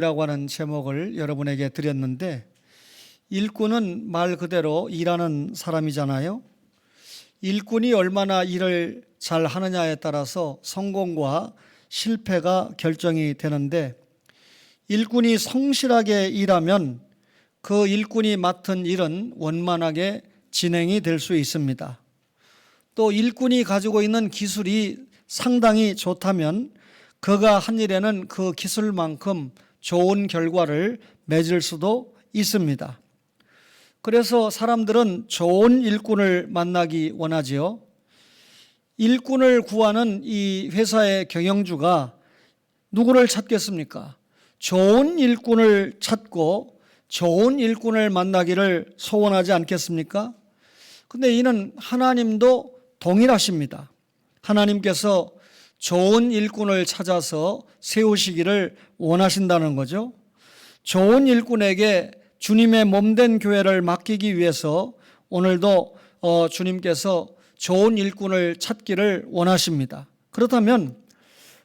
라고 하는 제목을 여러분에게 드렸는데, 일꾼은 말 그대로 일하는 사람이잖아요. 일꾼이 얼마나 일을 잘 하느냐에 따라서 성공과 실패가 결정이 되는데, 일꾼이 성실하게 일하면 그 일꾼이 맡은 일은 원만하게 진행이 될 수 있습니다. 또 일꾼이 가지고 있는 기술이 상당히 좋다면 그가 한 일에는 그 기술만큼 좋은 결과를 맺을 수도 있습니다. 그래서 사람들은 좋은 일꾼을 만나기 원하지요. 일꾼을 구하는 이 회사의 경영주가 누구를 찾겠습니까? 좋은 일꾼을 찾고 좋은 일꾼을 만나기를 소원하지 않겠습니까? 근데 이는 하나님도 동일하십니다. 하나님께서 좋은 일꾼을 찾아서 세우시기를 원하신다는 거죠. 좋은 일꾼에게 주님의 몸된 교회를 맡기기 위해서 오늘도 주님께서 좋은 일꾼을 찾기를 원하십니다. 그렇다면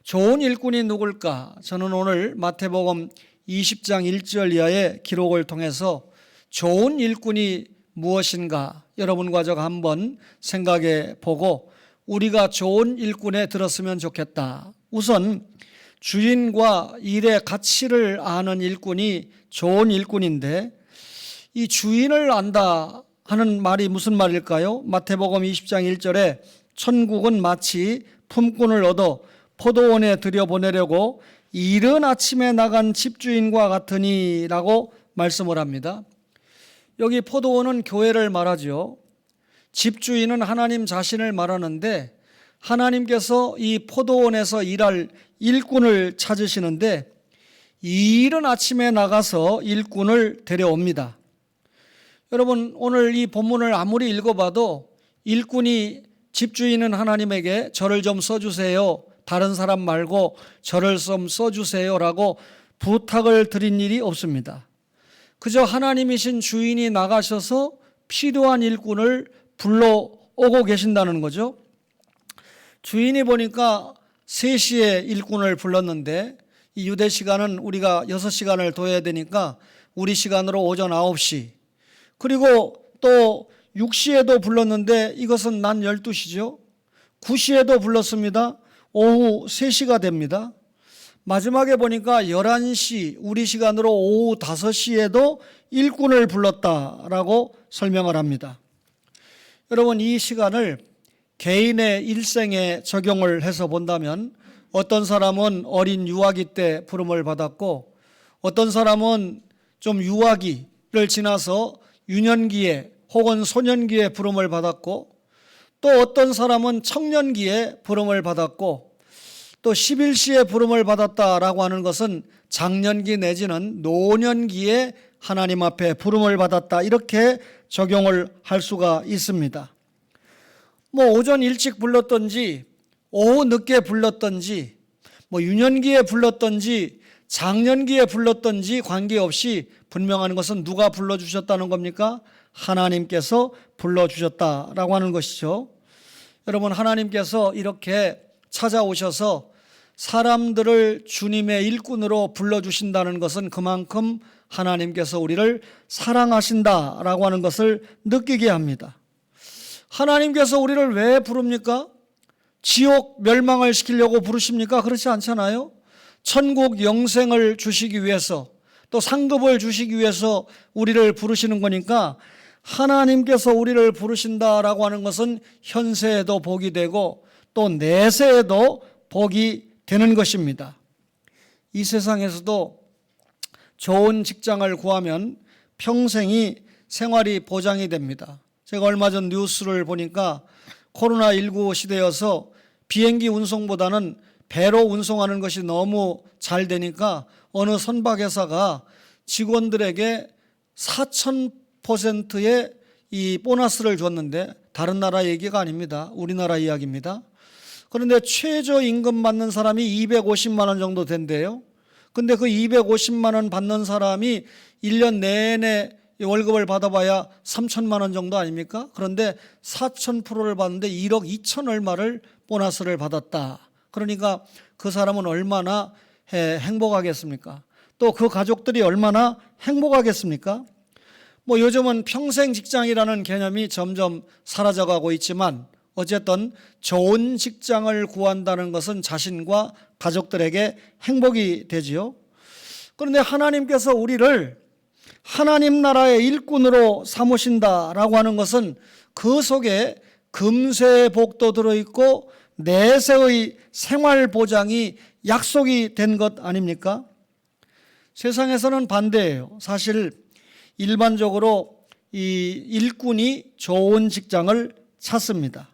좋은 일꾼이 누굴까? 저는 오늘 마태복음 20장 1절 이하의 기록을 통해서 좋은 일꾼이 무엇인가 여러분과 제가 한번 생각해 보고 우리가 좋은 일꾼에 들었으면 좋겠다. 우선 주인과 일의 가치를 아는 일꾼이 좋은 일꾼인데, 이 주인을 안다 하는 말이 무슨 말일까요? 마태복음 20장 1절에 천국은 마치 품꾼을 얻어 포도원에 들여보내려고 이른 아침에 나간 집주인과 같으니 라고 말씀을 합니다. 여기 포도원은 교회를 말하죠. 집주인은 하나님 자신을 말하는데, 하나님께서 이 포도원에서 일할 일꾼을 찾으시는데 이른 아침에 나가서 일꾼을 데려옵니다. 여러분, 오늘 이 본문을 아무리 읽어봐도 일꾼이 집주인은 하나님에게 저를 좀 써주세요, 다른 사람 말고 저를 좀 써주세요 라고 부탁을 드린 일이 없습니다. 그저 하나님이신 주인이 나가셔서 필요한 일꾼을 불러오고 계신다는 거죠. 주인이 보니까 3시에 일꾼을 불렀는데, 이 유대 시간은 우리가 6시간을 둬야 되니까 우리 시간으로 오전 9시, 그리고 또 6시에도 불렀는데 이것은 낮 12시죠. 9시에도 불렀습니다. 오후 3시가 됩니다. 마지막에 보니까 11시, 우리 시간으로 오후 5시에도 일꾼을 불렀다라고 설명을 합니다. 여러분, 이 시간을 개인의 일생에 적용을 해서 본다면 어떤 사람은 어린 유아기 때 부름을 받았고, 어떤 사람은 좀 유아기를 지나서 유년기에 혹은 소년기에 부름을 받았고, 또 어떤 사람은 청년기에 부름을 받았고, 또 11시에 부름을 받았다라고 하는 것은 장년기 내지는 노년기에 하나님 앞에 부름을 받았다, 이렇게 적용을 할 수가 있습니다. 오전 일찍 불렀던지 오후 늦게 불렀던지 유년기에 불렀던지 장년기에 불렀던지 관계없이 분명한 것은 누가 불러주셨다는 겁니까? 하나님께서 불러주셨다라고 하는 것이죠. 여러분, 하나님께서 이렇게 찾아오셔서 사람들을 주님의 일꾼으로 불러주신다는 것은 그만큼 하나님께서 우리를 사랑하신다라고 하는 것을 느끼게 합니다. 하나님께서 우리를 왜 부릅니까? 지옥 멸망을 시키려고 부르십니까? 그렇지 않잖아요. 천국 영생을 주시기 위해서, 또 상급을 주시기 위해서 우리를 부르시는 거니까, 하나님께서 우리를 부르신다라고 하는 것은 현세에도 복이 되고 또 내세에도 복이 되는 것입니다. 이 세상에서도 좋은 직장을 구하면 평생이 생활이 보장이 됩니다. 제가 얼마 전 뉴스를 보니까 코로나19 시대여서 비행기 운송보다는 배로 운송하는 것이 너무 잘 되니까 어느 선박회사가 직원들에게 4,000%의 이 보너스를 줬는데, 다른 나라 얘기가 아닙니다. 우리나라 이야기입니다. 그런데 최저임금 받는 사람이 250만 원 정도 된대요. 근데 그 250만 원 받는 사람이 1년 내내 월급을 받아봐야 3천만 원 정도 아닙니까? 그런데 4,000%를 받는데 1억 2천 얼마를 보너스를 받았다. 그러니까 그 사람은 얼마나 행복하겠습니까? 또 그 가족들이 얼마나 행복하겠습니까? 뭐 요즘은 평생 직장이라는 개념이 점점 사라져가고 있지만 어쨌든 좋은 직장을 구한다는 것은 자신과 가족들에게 행복이 되지요. 그런데 하나님께서 우리를 하나님 나라의 일꾼으로 삼으신다라고 하는 것은 그 속에 금세의 복도 들어있고 내세의 생활 보장이 약속이 된 것 아닙니까? 세상에서는 반대예요. 사실 일반적으로 이 일꾼이 좋은 직장을 찾습니다.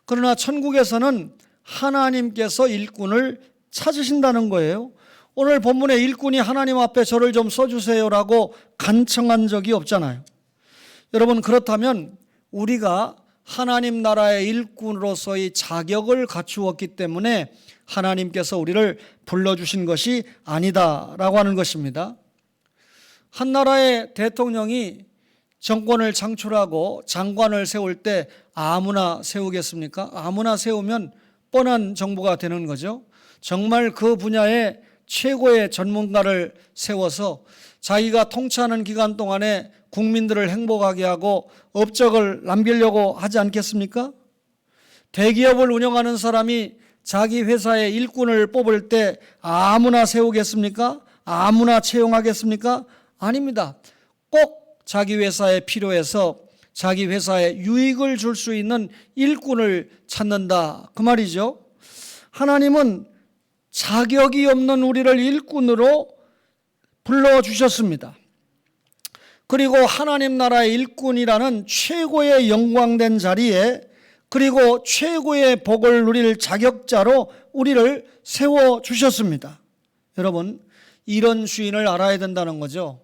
그러나 천국에서는 하나님께서 일꾼을 찾으신다는 거예요. 오늘 본문에 일꾼이 하나님 앞에 저를 좀 써주세요라고 간청한 적이 없잖아요. 여러분, 그렇다면 우리가 하나님 나라의 일꾼으로서의 자격을 갖추었기 때문에 하나님께서 우리를 불러주신 것이 아니다라고 하는 것입니다. 한 나라의 대통령이 정권을 창출하고 장관을 세울 때 아무나 세우겠습니까? 아무나 세우면 뻔한 정부가 되는 거죠. 정말 그 분야에 최고의 전문가를 세워서 자기가 통치하는 기간 동안에 국민들을 행복하게 하고 업적을 남기려고 하지 않겠습니까? 대기업을 운영하는 사람이 자기 회사의 일꾼을 뽑을 때 아무나 세우겠습니까? 아무나 채용하겠습니까? 아닙니다. 꼭 자기 회사에 필요해서 자기 회사에 유익을 줄 수 있는 일꾼을 찾는다, 그 말이죠. 하나님은 자격이 없는 우리를 일꾼으로 불러주셨습니다. 그리고 하나님 나라의 일꾼이라는 최고의 영광된 자리에, 그리고 최고의 복을 누릴 자격자로 우리를 세워주셨습니다. 여러분, 이런 주인을 알아야 된다는 거죠.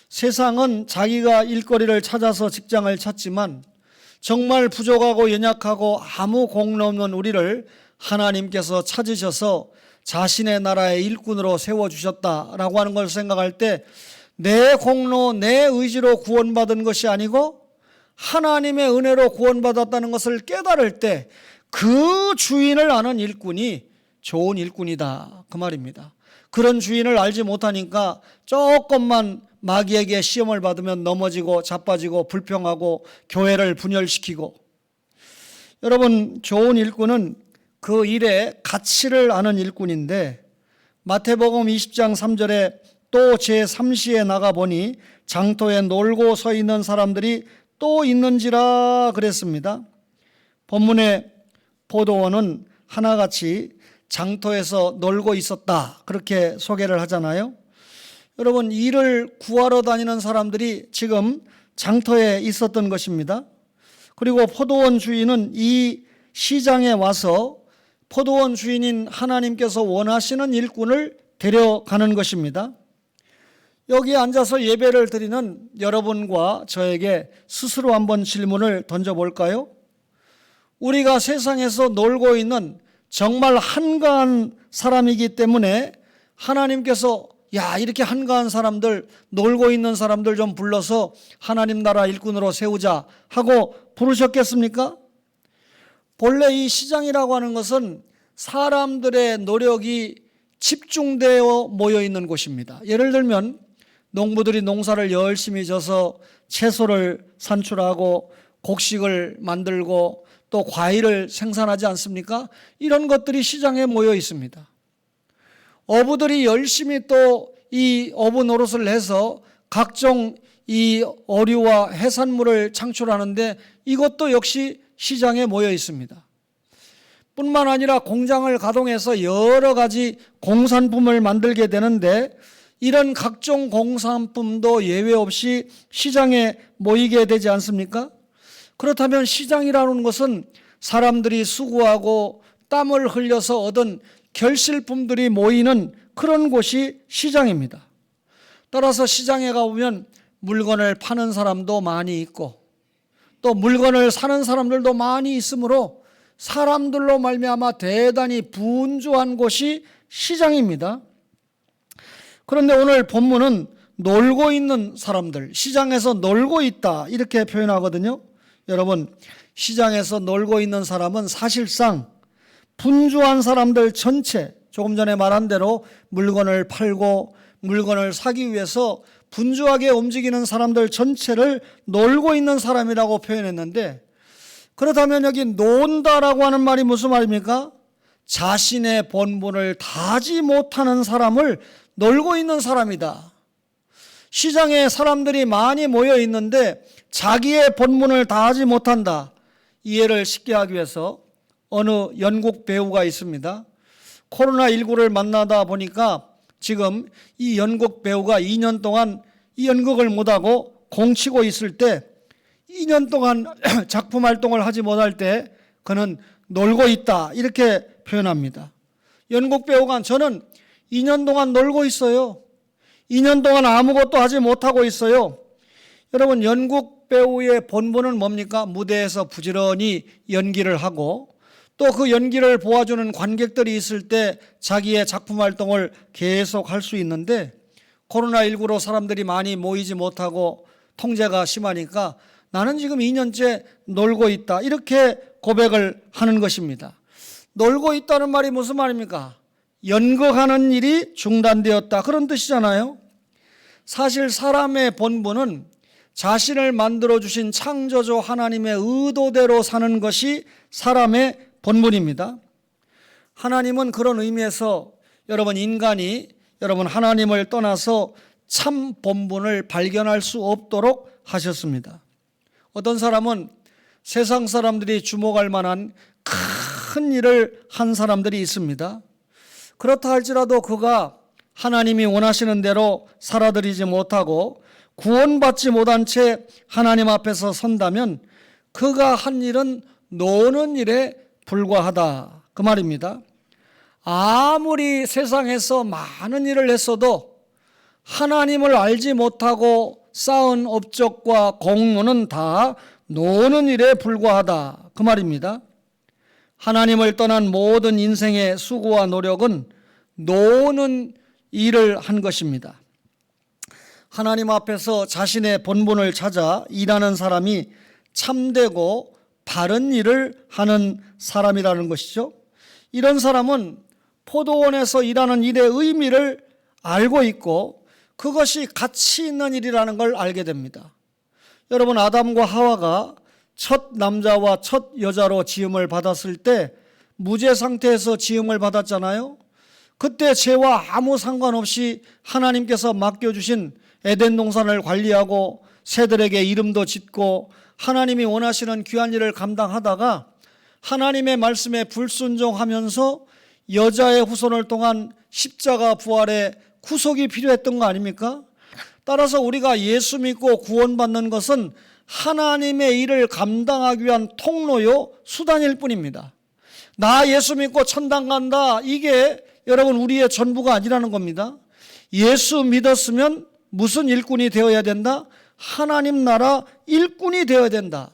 세상은 자기가 일거리를 찾아서 직장을 찾지만 정말 부족하고 연약하고 아무 공로 없는 우리를 하나님께서 찾으셔서 자신의 나라의 일꾼으로 세워주셨다라고 하는 걸 생각할 때 내 공로, 내 의지로 구원받은 것이 아니고 하나님의 은혜로 구원받았다는 것을 깨달을 때 그 주인을 아는 일꾼이 좋은 일꾼이다, 그 말입니다. 그런 주인을 알지 못하니까 조금만 마귀에게 시험을 받으면 넘어지고 자빠지고 불평하고 교회를 분열시키고. 여러분, 좋은 일꾼은 그 일의 가치를 아는 일꾼인데 마태복음 20장 3절에 또 제3시에 나가보니 장터에 놀고 서 있는 사람들이 또 있는지라 그랬습니다. 본문의 포도원은 하나같이 장터에서 놀고 있었다, 그렇게 소개를 하잖아요. 여러분, 일을 구하러 다니는 사람들이 지금 장터에 있었던 것입니다. 그리고 포도원 주인은 이 시장에 와서 포도원 주인인 하나님께서 원하시는 일꾼을 데려가는 것입니다. 여기 앉아서 예배를 드리는 여러분과 저에게 스스로 한번 질문을 던져볼까요? 우리가 세상에서 놀고 있는 정말 한가한 사람이기 때문에 하나님께서 이렇게 한가한 사람들, 놀고 있는 사람들 좀 불러서 하나님 나라 일꾼으로 세우자 하고 부르셨겠습니까? 본래 이 시장이라고 하는 것은 사람들의 노력이 집중되어 모여 있는 곳입니다. 예를 들면 농부들이 농사를 열심히 져서 채소를 산출하고 곡식을 만들고 또 과일을 생산하지 않습니까? 이런 것들이 시장에 모여 있습니다. 어부들이 열심히 또 이 어부 노릇을 해서 각종 이 어류와 해산물을 창출하는데 이것도 역시 시장에 모여 있습니다. 뿐만 아니라 공장을 가동해서 여러 가지 공산품을 만들게 되는데 이런 각종 공산품도 예외 없이 시장에 모이게 되지 않습니까? 그렇다면 시장이라는 것은 사람들이 수고하고 땀을 흘려서 얻은 결실품들이 모이는 그런 곳이 시장입니다. 따라서 시장에 가보면 물건을 파는 사람도 많이 있고 또 물건을 사는 사람들도 많이 있으므로 사람들로 말미암아 대단히 분주한 곳이 시장입니다. 그런데 오늘 본문은 놀고 있는 사람들, 시장에서 놀고 있다, 이렇게 표현하거든요. 여러분, 시장에서 놀고 있는 사람은 사실상 분주한 사람들 전체, 조금 전에 말한 대로 물건을 팔고 물건을 사기 위해서 분주하게 움직이는 사람들 전체를 놀고 있는 사람이라고 표현했는데, 그렇다면 여기 논다라고 하는 말이 무슨 말입니까? 자신의 본분을 다하지 못하는 사람을 놀고 있는 사람이다. 시장에 사람들이 많이 모여 있는데 자기의 본분을 다하지 못한다. 이해를 쉽게 하기 위해서 어느 연극 배우가 있습니다. 코로나19를 만나다 보니까 지금 이 연극 배우가 2년 동안 이 연극을 못하고 공치고 있을 때, 2년 동안 작품 활동을 하지 못할 때 그는 놀고 있다, 이렇게 표현합니다. 연극 배우가 저는 2년 동안 놀고 있어요. 2년 동안 아무것도 하지 못하고 있어요. 여러분, 연극 배우의 본분은 뭡니까? 무대에서 부지런히 연기를 하고 또 그 연기를 보아주는 관객들이 있을 때 자기의 작품 활동을 계속 할 수 있는데, 코로나19로 사람들이 많이 모이지 못하고 통제가 심하니까 나는 지금 2년째 놀고 있다, 이렇게 고백을 하는 것입니다. 놀고 있다는 말이 무슨 말입니까? 연극하는 일이 중단되었다, 그런 뜻이잖아요. 사실 사람의 본분은 자신을 만들어주신 창조주 하나님의 의도대로 사는 것이 사람의 본분입니다. 하나님은 그런 의미에서 인간이 하나님을 떠나서 참 본분을 발견할 수 없도록 하셨습니다. 어떤 사람은 세상 사람들이 주목할 만한 큰 일을 한 사람들이 있습니다. 그렇다 할지라도 그가 하나님이 원하시는 대로 살아들이지 못하고 구원받지 못한 채 하나님 앞에서 선다면 그가 한 일은 노는 일에 불과하다, 그 말입니다. 아무리 세상에서 많은 일을 했어도 하나님을 알지 못하고 쌓은 업적과 공로는 다 노는 일에 불과하다, 그 말입니다. 하나님을 떠난 모든 인생의 수고와 노력은 노는 일을 한 것입니다. 하나님 앞에서 자신의 본분을 찾아 일하는 사람이 참되고 바른 일을 하는 사람이라는 것이죠. 이런 사람은 포도원에서 일하는 일의 의미를 알고 있고 그것이 가치 있는 일이라는 걸 알게 됩니다. 여러분, 아담과 하와가 첫 남자와 첫 여자로 지음을 받았을 때 무죄 상태에서 지음을 받았잖아요. 그때 죄와 아무 상관없이 하나님께서 맡겨주신 에덴 동산을 관리하고 새들에게 이름도 짓고 하나님이 원하시는 귀한 일을 감당하다가 하나님의 말씀에 불순종하면서 여자의 후손을 통한 십자가 부활의 구속이 필요했던 거 아닙니까? 따라서 우리가 예수 믿고 구원받는 것은 하나님의 일을 감당하기 위한 통로요, 수단일 뿐입니다. 나 예수 믿고 천당 간다, 이게 여러분 우리의 전부가 아니라는 겁니다. 예수 믿었으면 무슨 일꾼이 되어야 된다? 하나님 나라 일꾼이 되어야 된다.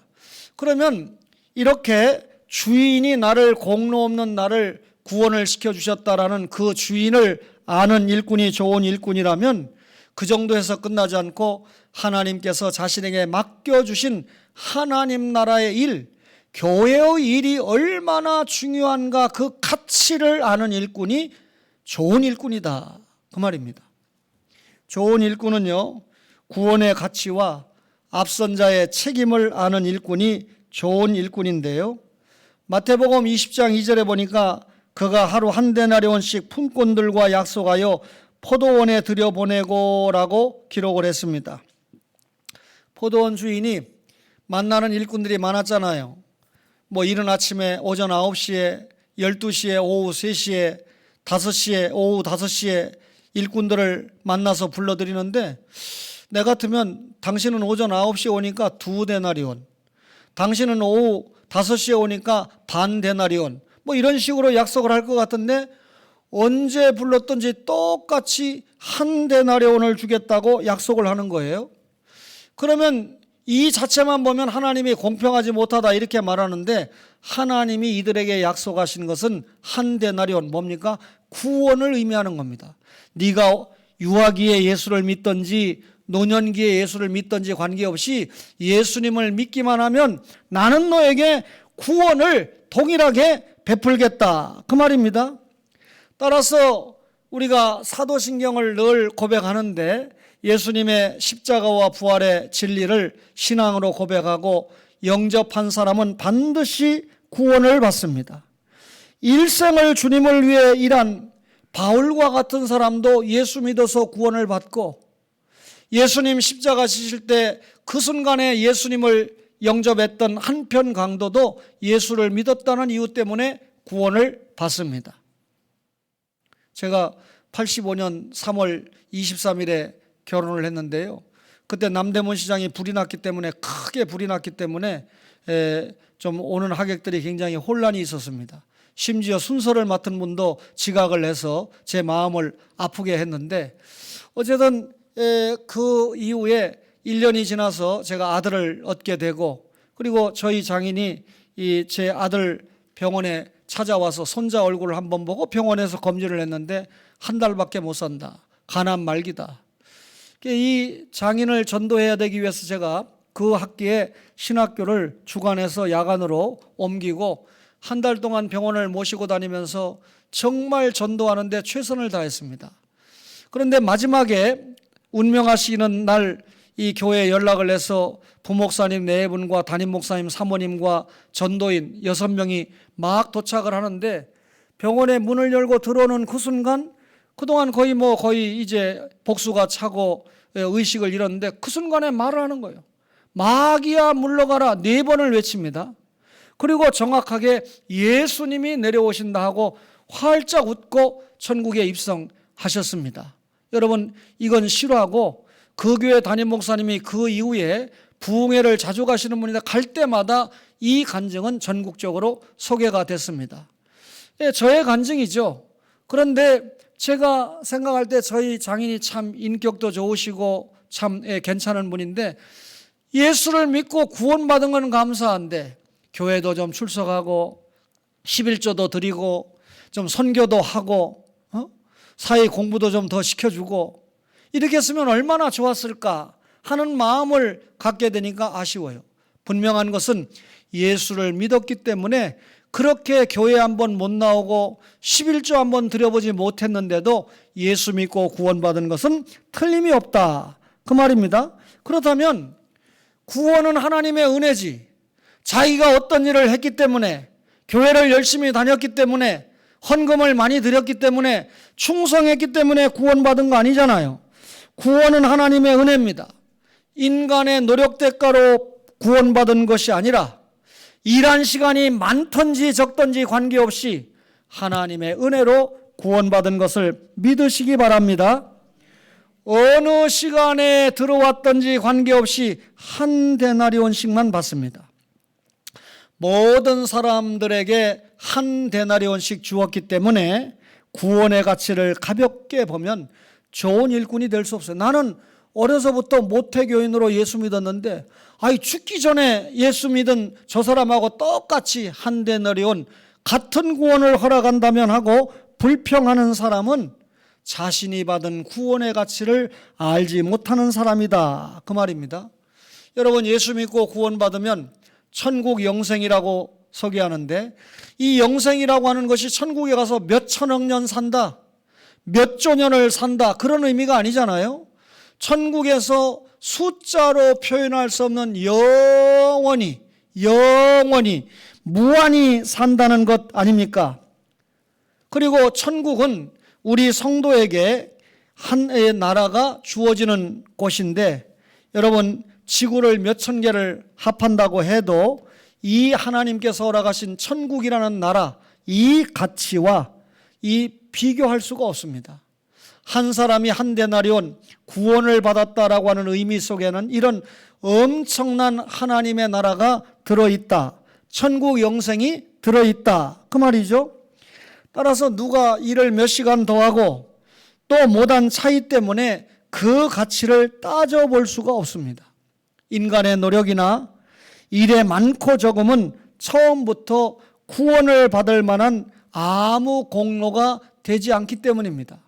그러면 이렇게 주인이 나를, 공로 없는 나를 구원을 시켜주셨다라는 그 주인을 아는 일꾼이 좋은 일꾼이라면 그 정도에서 끝나지 않고 하나님께서 자신에게 맡겨주신 하나님 나라의 일, 교회의 일이 얼마나 중요한가, 그 가치를 아는 일꾼이 좋은 일꾼이다, 그 말입니다. 좋은 일꾼은요, 구원의 가치와 앞선 자의 책임을 아는 일꾼이 좋은 일꾼인데요, 마태복음 20장 2절에 보니까 그가 하루 한 데나리온씩 품꾼들과 약속하여 포도원에 들여보내고라고 기록을 했습니다. 포도원 주인이 만나는 일꾼들이 많았잖아요. 이른 아침에 오전 9시에, 12시에, 오후 3시에, 5시에, 오후 5시에 일꾼들을 만나서 불러들이는데, 내 같으면 당신은 오전 9시에 오니까 2데나리온, 당신은 오후 5시에 오니까 반 데나리온, 이런 식으로 약속을 할 것 같은데 언제 불렀든지 똑같이 한 데나리온을 주겠다고 약속을 하는 거예요. 그러면 이 자체만 보면 하나님이 공평하지 못하다 이렇게 말하는데, 하나님이 이들에게 약속하신 것은 한 데나리온, 뭡니까? 구원을 의미하는 겁니다. 네가 유아기에 예수를 믿든지 노년기에 예수를 믿든지 관계없이 예수님을 믿기만 하면 나는 너에게 구원을 동일하게 베풀겠다, 그 말입니다. 따라서 우리가 사도신경을 늘 고백하는데 예수님의 십자가와 부활의 진리를 신앙으로 고백하고 영접한 사람은 반드시 구원을 받습니다. 일생을 주님을 위해 일한 바울과 같은 사람도 예수 믿어서 구원을 받고, 예수님 십자가 지실 때 그 순간에 예수님을 영접했던 한편 강도도 예수를 믿었다는 이유 때문에 구원을 받습니다. 제가 85년 3월 23일에 결혼을 했는데요. 그때 남대문 시장이 크게 불이 났기 때문에 좀 오는 하객들이 굉장히 혼란이 있었습니다. 심지어 순서를 맡은 분도 지각을 해서 제 마음을 아프게 했는데, 어쨌든 그 이후에 1년이 지나서 제가 아들을 얻게 되고, 그리고 저희 장인이 제 아들 병원에 찾아와서 손자 얼굴을 한번 보고 병원에서 검진을 했는데 한 달밖에 못 산다, 간암 말기다. 이 장인을 전도해야 되기 위해서 제가 그 학기에 신학교를 주간에서 야간으로 옮기고 한 달 동안 병원을 모시고 다니면서 정말 전도하는데 최선을 다했습니다. 그런데 마지막에 운명하시는 날 이 교회에 연락을 해서 부목사님 4분과 담임목사님 사모님과 전도인 6명이 막 도착을 하는데, 병원의 문을 열고 들어오는 그 순간, 그동안 거의 이제 복수가 차고 의식을 잃었는데 그 순간에 말을 하는 거예요. 마귀야 물러가라 4번을 외칩니다. 그리고 정확하게 예수님이 내려오신다 하고 활짝 웃고 천국에 입성하셨습니다. 여러분, 이건 실화고, 그 교회 담임 목사님이 그 이후에 부흥회를 자주 가시는 분인데 갈 때마다 이 간증은 전국적으로 소개가 됐습니다. 저의 간증이죠. 그런데 제가 생각할 때 저희 장인이 참 인격도 좋으시고 참 괜찮은 분인데, 예수를 믿고 구원받은 건 감사한데 교회도 좀 출석하고 11조도 드리고 좀 선교도 하고 사회 공부도 좀 더 시켜주고 이렇게 했으면 얼마나 좋았을까 하는 마음을 갖게 되니까 아쉬워요. 분명한 것은 예수를 믿었기 때문에 그렇게 교회 한번 못 나오고 11조 한번 드려보지 못했는데도 예수 믿고 구원받은 것은 틀림이 없다, 그 말입니다. 그렇다면 구원은 하나님의 은혜지, 자기가 어떤 일을 했기 때문에, 교회를 열심히 다녔기 때문에, 헌금을 많이 드렸기 때문에, 충성했기 때문에 구원받은 거 아니잖아요. 구원은 하나님의 은혜입니다. 인간의 노력 대가로 구원받은 것이 아니라 일한 시간이 많든지 적든지 관계없이 하나님의 은혜로 구원받은 것을 믿으시기 바랍니다. 어느 시간에 들어왔든지 관계없이 한 데나리온씩만 받습니다. 모든 사람들에게 한 데나리온씩 주었기 때문에 구원의 가치를 가볍게 보면 좋은 일꾼이 될 수 없어요. 나는 어려서부터 모태교인으로 예수 믿었는데 죽기 전에 예수 믿은 저 사람하고 똑같이 한 데나리온 같은 구원을 허락한다면 하고 불평하는 사람은 자신이 받은 구원의 가치를 알지 못하는 사람이다, 그 말입니다. 여러분, 예수 믿고 구원받으면 천국 영생이라고 소개하는데, 이 영생이라고 하는 것이 천국에 가서 몇 천억 년 산다, 몇 조년을 산다, 그런 의미가 아니잖아요. 천국에서 숫자로 표현할 수 없는 영원히 무한히 산다는 것 아닙니까? 그리고 천국은 우리 성도에게 한 나라가 주어지는 곳인데, 여러분, 지구를 몇천 개를 합한다고 해도 이 하나님께서 허락하신 천국이라는 나라, 이 가치와 이 비교할 수가 없습니다. 한 사람이 한 데나리온 구원을 받았다라고 하는 의미 속에는 이런 엄청난 하나님의 나라가 들어있다, 천국 영생이 들어있다, 그 말이죠. 따라서 누가 일을 몇 시간 더 하고 또 못한 차이 때문에 그 가치를 따져볼 수가 없습니다. 인간의 노력이나 일의 많고 적음은 처음부터 구원을 받을 만한 아무 공로가 되지 않기 때문입니다.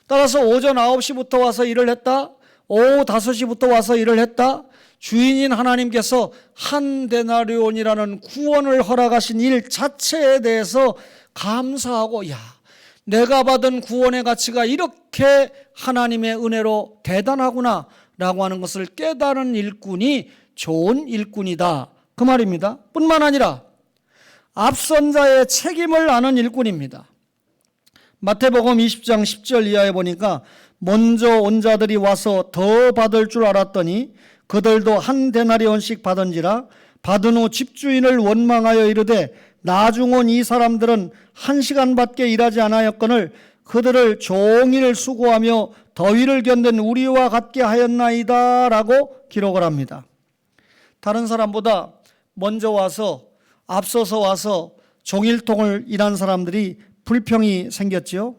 따라서 오전 9시부터 와서 일을 했다, 오후 5시부터 와서 일을 했다, 주인인 하나님께서 한 데나리온이라는 구원을 허락하신 일 자체에 대해서 감사하고, 내가 받은 구원의 가치가 이렇게 하나님의 은혜로 대단하구나 라고 하는 것을 깨달은 일꾼이 좋은 일꾼이다, 그 말입니다. 뿐만 아니라 앞선 자의 책임을 아는 일꾼입니다. 마태복음 20장 10절 이하에 보니까 먼저 온 자들이 와서 더 받을 줄 알았더니 그들도 한 데나리온씩 받은지라. 받은 후 집주인을 원망하여 이르되 나중 온 이 사람들은 1시간밖에 일하지 않았거늘 그들을 종일 수고하며 더위를 견딘 우리와 같게 하였나이다 라고 기록을 합니다. 다른 사람보다 먼저 와서, 앞서서 와서 종일통을 일한 사람들이 불평이 생겼지요.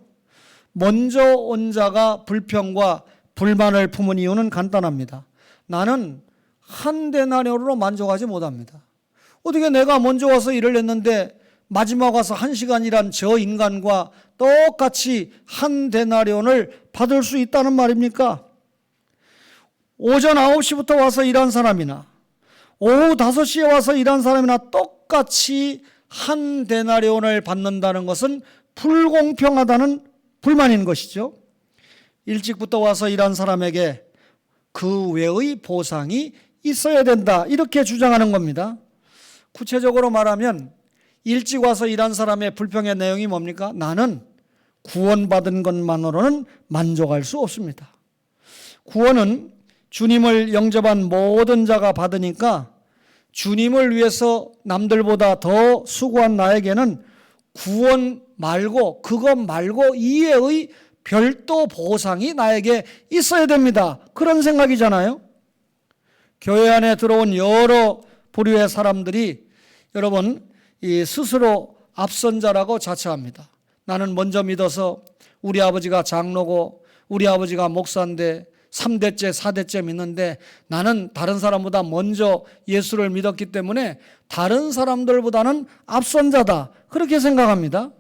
먼저 온 자가 불평과 불만을 품은 이유는 간단합니다. 나는 한 데나리온으로 만족하지 못합니다. 어떻게 내가 먼저 와서 일을 했는데 마지막 와서 1시간 일한 저 인간과 똑같이 한 데나리온을 받을 수 있다는 말입니까? 오전 9시부터 와서 일한 사람이나 오후 5시에 와서 일한 사람이나 똑같이 한 데나리온을 받는다는 것은 불공평하다는 불만인 것이죠. 일찍부터 와서 일한 사람에게 그 외의 보상이 있어야 된다, 이렇게 주장하는 겁니다. 구체적으로 말하면 일찍 와서 일한 사람의 불평의 내용이 뭡니까? 나는 구원받은 것만으로는 만족할 수 없습니다. 구원은 주님을 영접한 모든 자가 받으니까 주님을 위해서 남들보다 더 수고한 나에게는 구원 말고, 그것 말고 이외의 별도 보상이 나에게 있어야 됩니다, 그런 생각이잖아요. 교회 안에 들어온 여러 부류의 사람들이 여러분 스스로 앞선자라고 자처합니다. 나는 먼저 믿어서 우리 아버지가 장로고 우리 아버지가 목사인데 3대째 4대째 믿는데 나는 다른 사람보다 먼저 예수를 믿었기 때문에 다른 사람들보다는 앞선자다, 그렇게 생각합니다.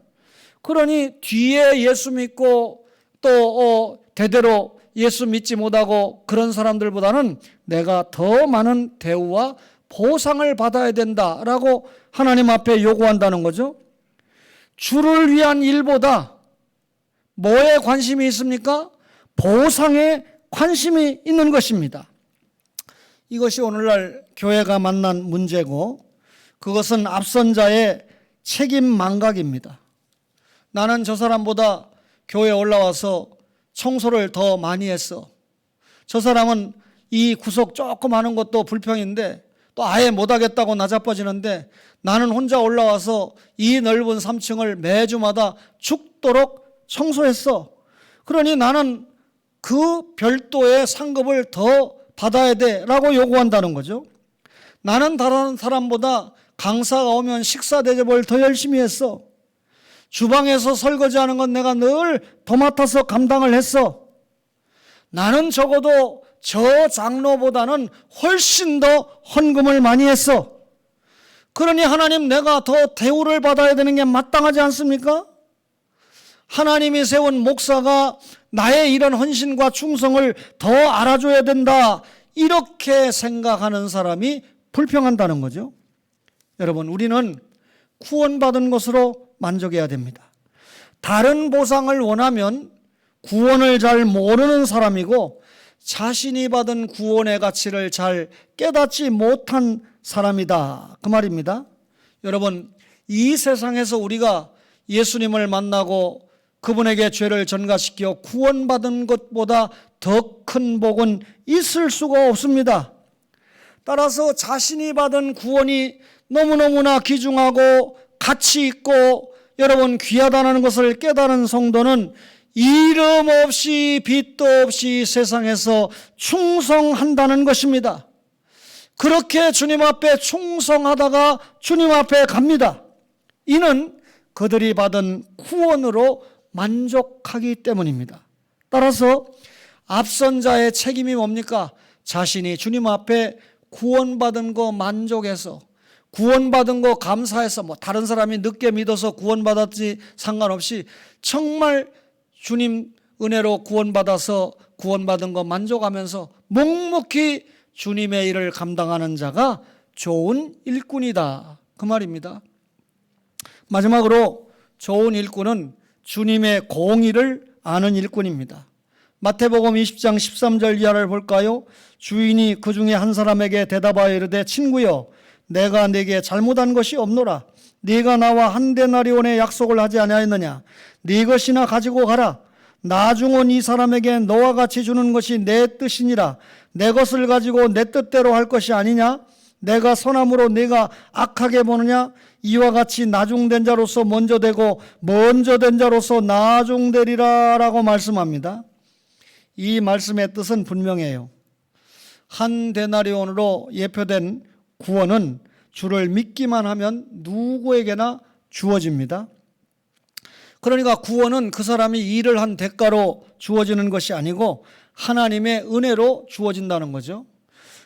그러니 뒤에 예수 믿고 또 대대로 예수 믿지 못하고 그런 사람들보다는 내가 더 많은 대우와 보상을 받아야 된다라고 하나님 앞에 요구한다는 거죠. 주를 위한 일보다 뭐에 관심이 있습니까? 보상에 관심이 있는 것입니다. 이것이 오늘날 교회가 만난 문제고, 그것은 앞선 자의 책임 망각입니다. 나는 저 사람보다 교회에 올라와서 청소를 더 많이 했어. 저 사람은 이 구석 조금 하는 것도 불평인데 또 아예 못하겠다고 나자빠지는데 나는 혼자 올라와서 이 넓은 3층을 매주마다 죽도록 청소했어. 그러니 나는 그 별도의 상급을 더 받아야 돼라고 요구한다는 거죠. 나는 다른 사람보다 강사가 오면 식사 대접을 더 열심히 했어. 주방에서 설거지하는 건 내가 늘 도맡아서 감당을 했어. 나는 적어도 저 장로보다는 훨씬 더 헌금을 많이 했어. 그러니 하나님, 내가 더 대우를 받아야 되는 게 마땅하지 않습니까? 하나님이 세운 목사가 나의 이런 헌신과 충성을 더 알아줘야 된다, 이렇게 생각하는 사람이 불평한다는 거죠. 여러분, 우리는 구원받은 것으로 만족해야 됩니다. 다른 보상을 원하면 구원을 잘 모르는 사람이고 자신이 받은 구원의 가치를 잘 깨닫지 못한 사람이다, 그 말입니다. 여러분, 이 세상에서 우리가 예수님을 만나고 그분에게 죄를 전가시켜 구원받은 것보다 더 큰 복은 있을 수가 없습니다. 따라서 자신이 받은 구원이 너무너무나 귀중하고 가치 있고 여러분 귀하다는 것을 깨달은 성도는 이름 없이 빚도 없이 세상에서 충성한다는 것입니다. 그렇게 주님 앞에 충성하다가 주님 앞에 갑니다. 이는 그들이 받은 구원으로 만족하기 때문입니다. 따라서 앞선 자의 책임이 뭡니까? 자신이 주님 앞에 구원받은 거 만족해서, 구원받은 거 감사해서, 다른 사람이 늦게 믿어서 구원받았지 상관없이 정말 주님 은혜로 구원받아서 구원받은 거 만족하면서 묵묵히 주님의 일을 감당하는 자가 좋은 일꾼이다, 그 말입니다. 마지막으로 좋은 일꾼은 주님의 공의를 아는 일꾼입니다. 마태복음 20장 13절 이하를 볼까요? 주인이 그 중에 한 사람에게 대답하여 이르되 친구여 내가 네게 잘못한 것이 없노라. 네가 나와 한 데나리온의 약속을 하지 아니하였느냐. 네 것이나 가지고 가라. 나중 온 이 사람에게 너와 같이 주는 것이 내 뜻이니라. 내 것을 가지고 내 뜻대로 할 것이 아니냐. 내가 선함으로 네가 악하게 보느냐. 이와 같이 나중된 자로서 먼저 되고 먼저 된 자로서 나중되리라 라고 말씀합니다. 이 말씀의 뜻은 분명해요. 한 데나리온으로 예표된 구원은 주를 믿기만 하면 누구에게나 주어집니다. 그러니까 구원은 그 사람이 일을 한 대가로 주어지는 것이 아니고 하나님의 은혜로 주어진다는 거죠.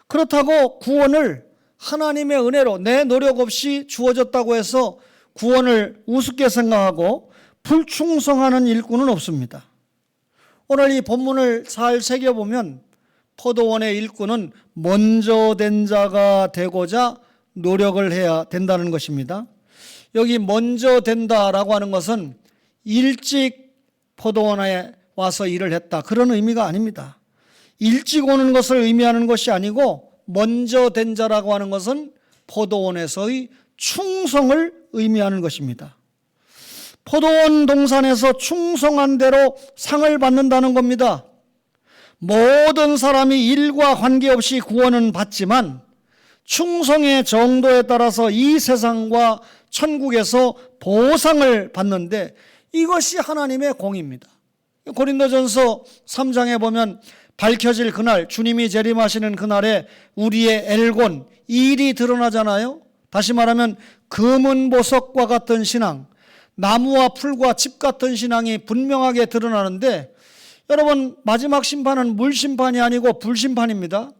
그렇다고 구원을 하나님의 은혜로 내 노력 없이 주어졌다고 해서 구원을 우습게 생각하고 불충성하는 일꾼은 없습니다. 오늘 이 본문을 잘 새겨보면 포도원의 일꾼은 먼저 된 자가 되고자 노력을 해야 된다는 것입니다. 여기 먼저 된다라고 하는 것은 일찍 포도원에 와서 일을 했다 그런 의미가 아닙니다. 일찍 오는 것을 의미하는 것이 아니고 먼저 된 자라고 하는 것은 포도원에서의 충성을 의미하는 것입니다. 포도원 동산에서 충성한 대로 상을 받는다는 겁니다. 모든 사람이 일과 관계없이 구원은 받지만 충성의 정도에 따라서 이 세상과 천국에서 보상을 받는데 이것이 하나님의 공입니다. 고린도전서 3장에 보면 밝혀질 그날, 주님이 재림하시는 그날에 우리의 엘곤, 일이 드러나잖아요. 다시 말하면 금은 보석과 같은 신앙, 나무와 풀과 집 같은 신앙이 분명하게 드러나는데 여러분 마지막 심판은 물심판이 아니고 불심판입니다.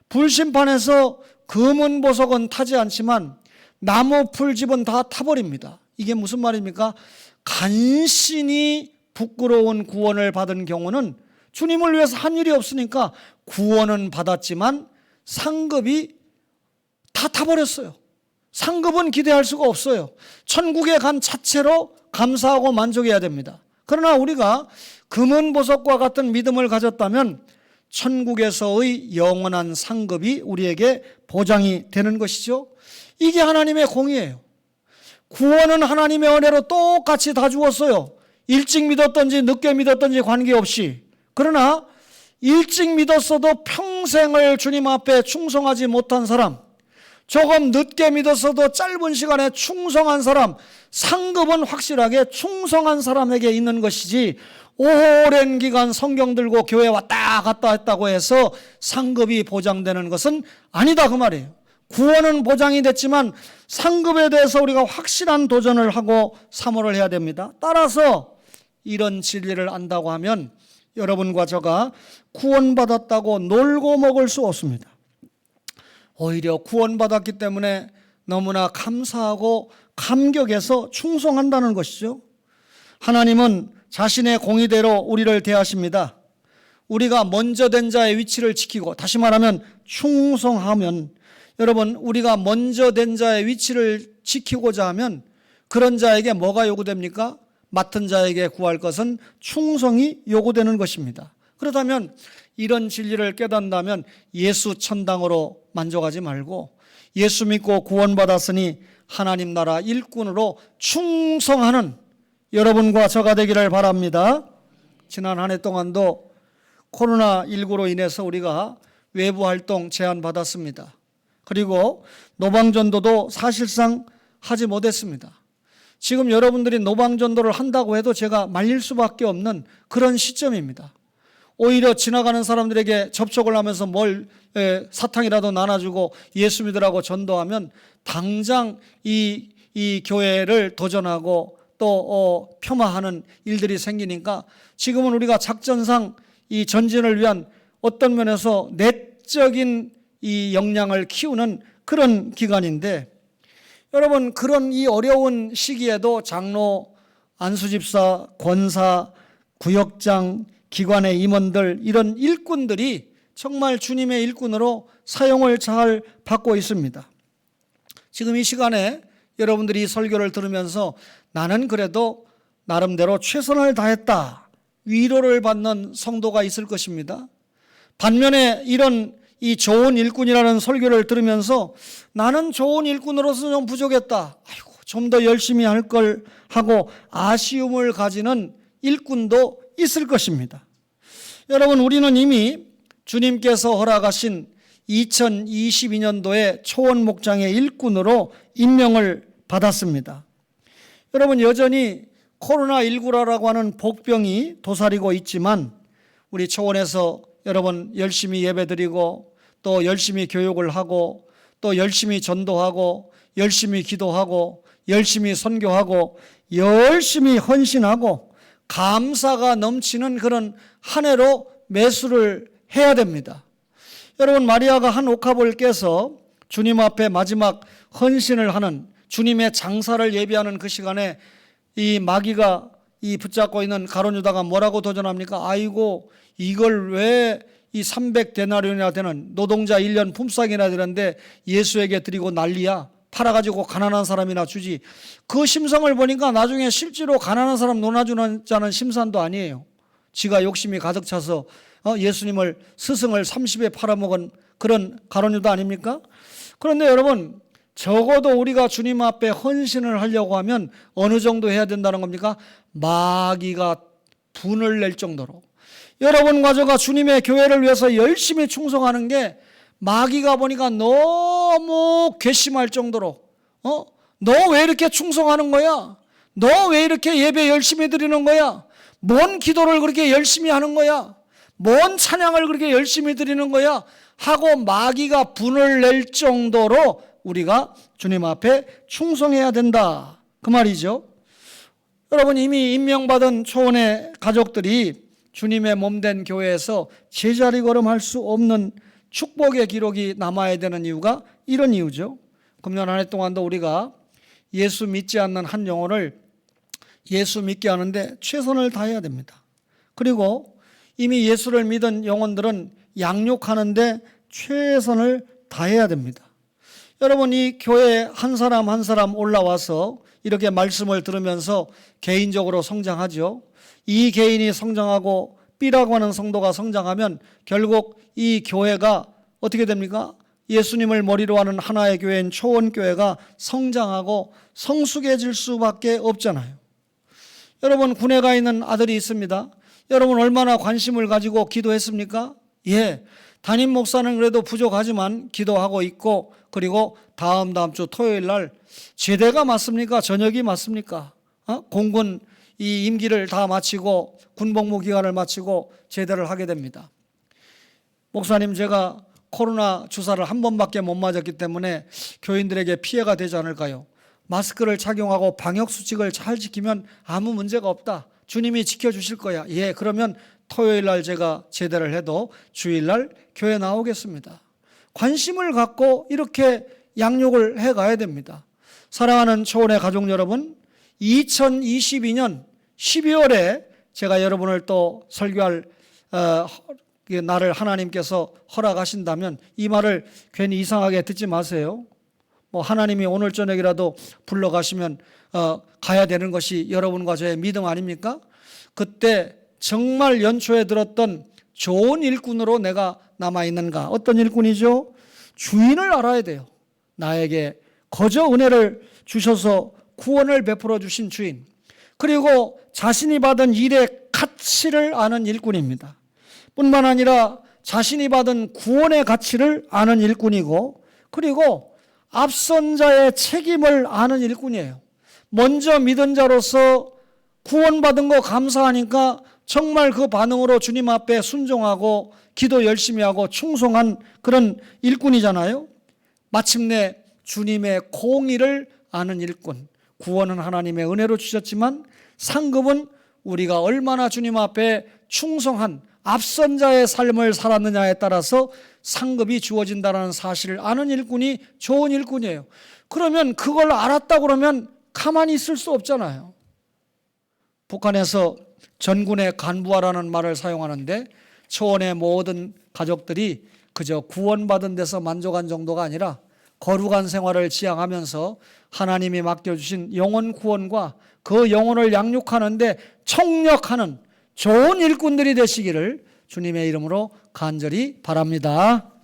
불심판에서 금은 보석은 타지 않지만 나무 풀집은 다 타버립니다. 이게 무슨 말입니까? 간신히 부끄러운 구원을 받은 경우는 주님을 위해서 한 일이 없으니까 구원은 받았지만 상급이 다 타버렸어요. 상급은 기대할 수가 없어요. 천국에 간 자체로 감사하고 만족해야 됩니다. 그러나 우리가 금은 보석과 같은 믿음을 가졌다면 천국에서의 영원한 상급이 우리에게 보장이 되는 것이죠. 이게 하나님의 공의예요. 구원은 하나님의 은혜로 똑같이 다 주었어요. 일찍 믿었든지 늦게 믿었든지 관계없이. 그러나 일찍 믿었어도 평생을 주님 앞에 충성하지 못한 사람, 조금 늦게 믿었어도 짧은 시간에 충성한 사람, 상급은 확실하게 충성한 사람에게 있는 것이지 오랜 기간 성경 들고 교회 왔다 갔다 했다고 해서 상급이 보장되는 것은 아니다 그 말이에요. 구원은 보장이 됐지만 상급에 대해서 우리가 확실한 도전을 하고 사모를 해야 됩니다. 따라서 이런 진리를 안다고 하면 여러분과 저가 구원받았다고 놀고 먹을 수 없습니다. 오히려 구원받았기 때문에 너무나 감사하고 감격해서 충성한다는 것이죠. 하나님은 자신의 공의대로 우리를 대하십니다. 우리가 먼저 된 자의 위치를 지키고, 다시 말하면 충성하면, 여러분 우리가 먼저 된 자의 위치를 지키고자 하면 그런 자에게 뭐가 요구됩니까? 맡은 자에게 구할 것은 충성이 요구되는 것입니다. 그렇다면 이런 진리를 깨닫는다면 예수 천당으로 만족하지 말고 예수 믿고 구원받았으니 하나님 나라 일꾼으로 충성하는 여러분과 저가 되기를 바랍니다. 지난 한 해 동안도 코로나19로 인해서 우리가 외부 활동 제한받았습니다. 그리고 노방전도도 사실상 하지 못했습니다. 지금 여러분들이 노방전도를 한다고 해도 제가 말릴 수밖에 없는 그런 시점입니다. 오히려 지나가는 사람들에게 접촉을 하면서 사탕이라도 나눠주고 예수 믿으라고 전도하면 당장 이 교회를 도전하고 또 폄하하는 일들이 생기니까 지금은 우리가 작전상 이 전진을 위한 어떤 면에서 내적인 이 역량을 키우는 그런 기간인데, 여러분 그런 이 어려운 시기에도 장로, 안수집사, 권사, 구역장, 기관의 임원들, 이런 일꾼들이 정말 주님의 일꾼으로 사용을 잘 받고 있습니다. 지금 이 시간에 여러분들이 이 설교를 들으면서 나는 그래도 나름대로 최선을 다했다, 위로를 받는 성도가 있을 것입니다. 반면에 이런 이 좋은 일꾼이라는 설교를 들으면서 나는 좋은 일꾼으로서 좀 부족했다, 아이고 좀 더 열심히 할 걸 하고 아쉬움을 가지는 일꾼도 있을 것입니다. 여러분, 우리는 이미 주님께서 허락하신 2022년도에 초원 목장의 일꾼으로 임명을 받았습니다. 여러분, 여전히 코로나19라고 하는 복병이 도사리고 있지만 우리 초원에서 여러분 열심히 예배드리고 또 열심히 교육을 하고 또 열심히 전도하고 열심히 기도하고 열심히 선교하고 열심히 헌신하고 감사가 넘치는 그런 한 해로 매수를 해야 됩니다. 여러분, 마리아가 한 옥합을 깨서 주님 앞에 마지막 헌신을 하는, 주님의 장사를 예비하는 그 시간에 이 마귀가 이 붙잡고 있는 가룟 유다가 뭐라고 도전합니까? 아이고, 이걸 왜 이 300데나리온이나 되는 노동자 1년 품삯이나 되는데 예수에게 드리고 난리야. 팔아가지고 가난한 사람이나 주지. 그 심성을 보니까 나중에 실제로 가난한 사람 논아주는 자는 심산도 아니에요. 지가 욕심이 가득 차서 예수님을, 스승을 30에 팔아먹은 그런 가룟 유다 아닙니까? 그런데 여러분, 적어도 우리가 주님 앞에 헌신을 하려고 하면 어느 정도 해야 된다는 겁니까? 마귀가 분을 낼 정도로. 여러분과 저가 주님의 교회를 위해서 열심히 충성하는 게 마귀가 보니까 너무 괘씸할 정도로 너 왜 이렇게 충성하는 거야? 너 왜 이렇게 예배 열심히 드리는 거야? 뭔 기도를 그렇게 열심히 하는 거야? 뭔 찬양을 그렇게 열심히 드리는 거야? 하고 마귀가 분을 낼 정도로 우리가 주님 앞에 충성해야 된다, 그 말이죠. 여러분, 이미 임명받은 초원의 가족들이 주님의 몸된 교회에서 제자리 걸음할 수 없는 축복의 기록이 남아야 되는 이유가 이런 이유죠. 금년 한 해 동안도 우리가 예수 믿지 않는 한 영혼을 예수 믿게 하는데 최선을 다해야 됩니다. 그리고 이미 예수를 믿은 영혼들은 양육하는데 최선을 다해야 됩니다. 여러분, 이 교회에 한 사람 한 사람 올라와서 이렇게 말씀을 들으면서 개인적으로 성장하죠. 이 개인이 성장하고 B라고 하는 성도가 성장하면 결국 이 교회가 어떻게 됩니까? 예수님을 머리로 하는 하나의 교회인 초원교회가 성장하고 성숙해질 수밖에 없잖아요. 여러분, 군에 가 있는 아들이 있습니다. 여러분, 얼마나 관심을 가지고 기도했습니까? 예, 담임 목사는 그래도 부족하지만 기도하고 있고, 그리고 다음 주 토요일 날 제대가 맞습니까? 저녁이 맞습니까? 공군 이 임기를 다 마치고 군복무 기간을 마치고 제대를 하게 됩니다. 목사님, 제가 코로나 주사를 한 번밖에 못 맞았기 때문에 교인들에게 피해가 되지 않을까요? 마스크를 착용하고 방역수칙을 잘 지키면 아무 문제가 없다, 주님이 지켜주실 거야. 예, 그러면 토요일 날 제가 제대를 해도 주일 날 교회 나오겠습니다. 관심을 갖고 이렇게 양육을 해가야 됩니다. 사랑하는 초원의 가족 여러분, 2022년 12월에 제가 여러분을 또 설교할 날을 하나님께서 허락하신다면 이 말을 괜히 이상하게 듣지 마세요. 뭐 하나님이 오늘 저녁이라도 불러가시면 가야 되는 것이 여러분과 저의 믿음 아닙니까? 그때 정말 연초에 들었던 좋은 일꾼으로 내가 남아있는가? 어떤 일꾼이죠? 주인을 알아야 돼요. 나에게 거저 은혜를 주셔서 구원을 베풀어 주신 주인, 그리고 자신이 받은 일의 가치를 아는 일꾼입니다. 뿐만 아니라 자신이 받은 구원의 가치를 아는 일꾼이고, 그리고 앞선 자의 책임을 아는 일꾼이에요. 먼저 믿은 자로서 구원받은 거 감사하니까 정말 그 반응으로 주님 앞에 순종하고 기도 열심히 하고 충성한 그런 일꾼이잖아요. 마침내 주님의 공의를 아는 일꾼. 구원은 하나님의 은혜로 주셨지만 상급은 우리가 얼마나 주님 앞에 충성한 앞선 자의 삶을 살았느냐에 따라서 상급이 주어진다는 사실을 아는 일꾼이 좋은 일꾼이에요. 그러면 그걸 알았다 그러면 가만히 있을 수 없잖아요. 북한에서 전군의 간부화라는 말을 사용하는데 초원의 모든 가족들이 그저 구원받은 데서 만족한 정도가 아니라 거룩한 생활을 지향하면서 하나님이 맡겨주신 영혼 구원과 그 영혼을 양육하는데 청력하는 좋은 일꾼들이 되시기를 주님의 이름으로 간절히 바랍니다.